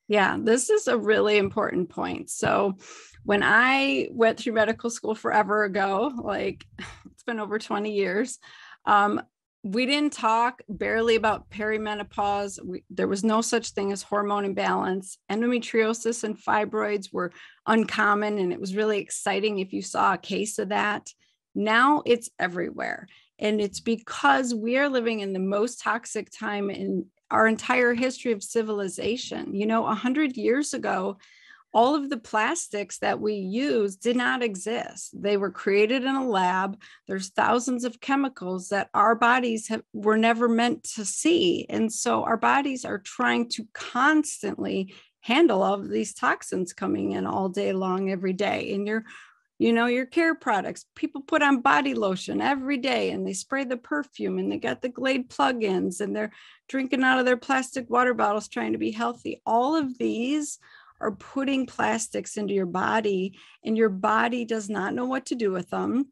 Yeah, this is a really important point. So when I went through medical school forever ago, like it's been over 20 years, um, we didn't talk barely about perimenopause. There was no such thing as hormone imbalance. Endometriosis and fibroids were uncommon, and it was really exciting if you saw a case of that. Now it's everywhere. And it's because we are living in the most toxic time in our entire history of civilization. 100 years ago, all of the plastics that we use did not exist. They were created in a lab. There's thousands of chemicals that our bodies were never meant to see. And so our bodies are trying to constantly handle all of these toxins coming in all day long, every day. And your care products, people put on body lotion every day, and they spray the perfume, and they got the Glade plugins, and they're drinking out of their plastic water bottles trying to be healthy. All of these are putting plastics into your body, and your body does not know what to do with them.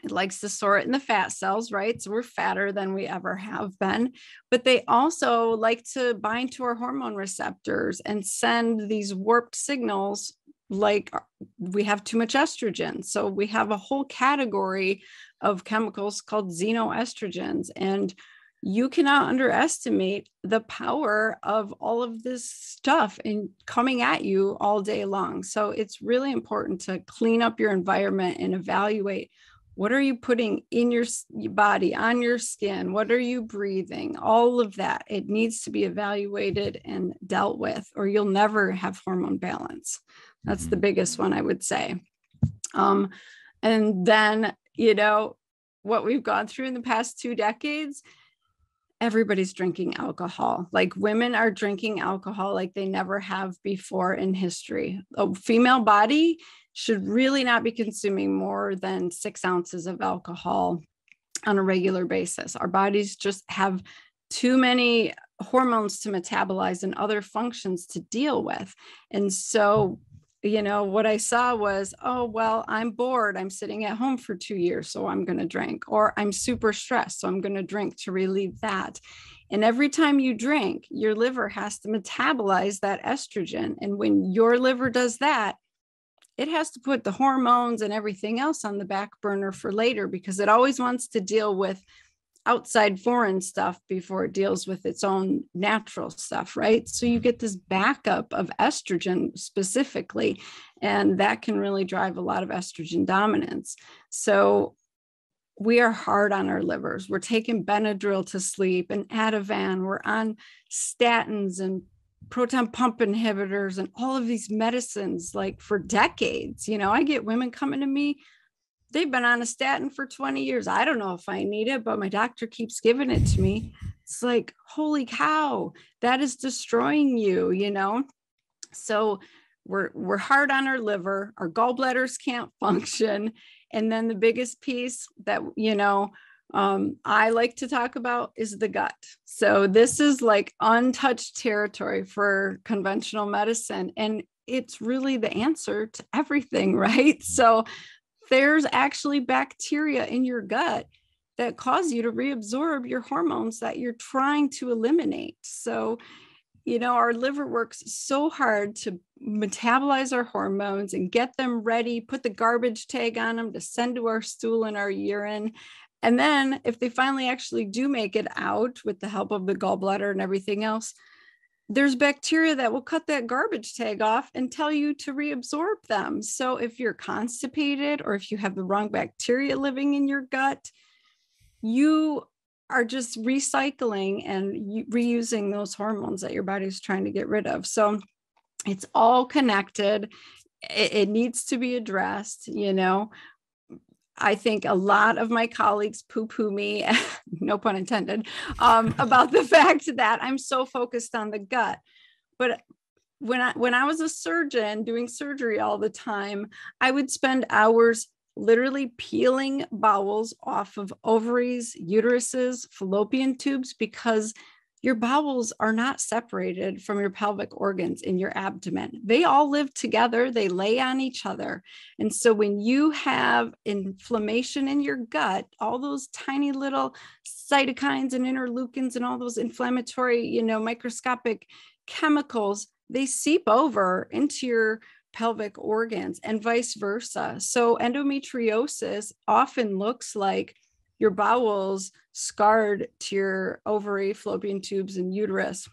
It likes to store it in the fat cells, right? So we're fatter than we ever have been, but they also like to bind to our hormone receptors and send these warped signals, like we have too much estrogen. So we have a whole category of chemicals called xenoestrogens, and you cannot underestimate the power of all of this stuff and coming at you all day long. So it's really important to clean up your environment and evaluate, what are you putting in your body, on your skin? What are you breathing? All of that. It needs to be evaluated and dealt with, or you'll never have hormone balance. That's the biggest one, I would say. And then, what we've gone through in the past 2 decades, everybody's drinking alcohol. Like women are drinking alcohol like they never have before in history. A female body should really not be consuming more than 6 ounces of alcohol on a regular basis. Our bodies just have too many hormones to metabolize and other functions to deal with. And so, what I saw was, oh, well, I'm bored. I'm sitting at home for 2 years, so I'm going to drink. Or I'm super stressed, so I'm going to drink to relieve that. And every time you drink, your liver has to metabolize that estrogen. And when your liver does that, it has to put the hormones and everything else on the back burner for later, because it always wants to deal with outside foreign stuff before it deals with its own natural stuff, right? So you get this backup of estrogen specifically, and that can really drive a lot of estrogen dominance. So we are hard on our livers. We're taking Benadryl to sleep and Ativan. We're on statins and proton pump inhibitors and all of these medicines, like for decades. I get women coming to me, they've been on a statin for 20 years. I don't know if I need it, but my doctor keeps giving it to me. It's like, holy cow, that is destroying you, So we're hard on our liver. Our gallbladders can't function. And then the biggest piece that, I like to talk about is the gut. So this is like untouched territory for conventional medicine. And it's really the answer to everything, right? So there's actually bacteria in your gut that cause you to reabsorb your hormones that you're trying to eliminate. So, our liver works so hard to metabolize our hormones and get them ready, put the garbage tag on them to send to our stool and our urine. And then if they finally actually do make it out with the help of the gallbladder and everything else, there's bacteria that will cut that garbage tag off and tell you to reabsorb them. So if you're constipated or if you have the wrong bacteria living in your gut, you are just recycling and reusing those hormones that your body's trying to get rid of. So it's all connected. It needs to be addressed. I think a lot of my colleagues poo-poo me, no pun intended, about the fact that I'm so focused on the gut. But when I was a surgeon doing surgery all the time, I would spend hours literally peeling bowels off of ovaries, uteruses, fallopian tubes, because your bowels are not separated from your pelvic organs in your abdomen. They all live together. They lay on each other. And so when you have inflammation in your gut, all those tiny little cytokines and interleukins and all those inflammatory, microscopic chemicals they seep over into your pelvic organs and vice versa. So endometriosis often looks like your bowels scarred to your ovary, fallopian tubes, and uterus.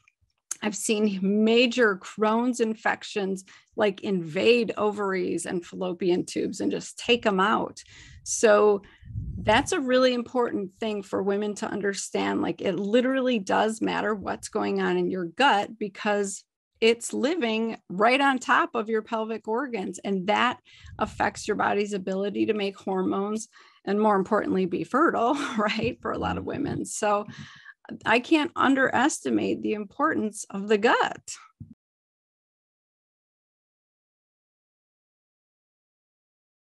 I've seen major Crohn's infections like invade ovaries and fallopian tubes and just take them out. So that's a really important thing for women to understand. Like, it literally does matter what's going on in your gut, because it's living right on top of your pelvic organs, and that affects your body's ability to make hormones and, more importantly, be fertile, right, for a lot of women. So I can't underestimate the importance of the gut.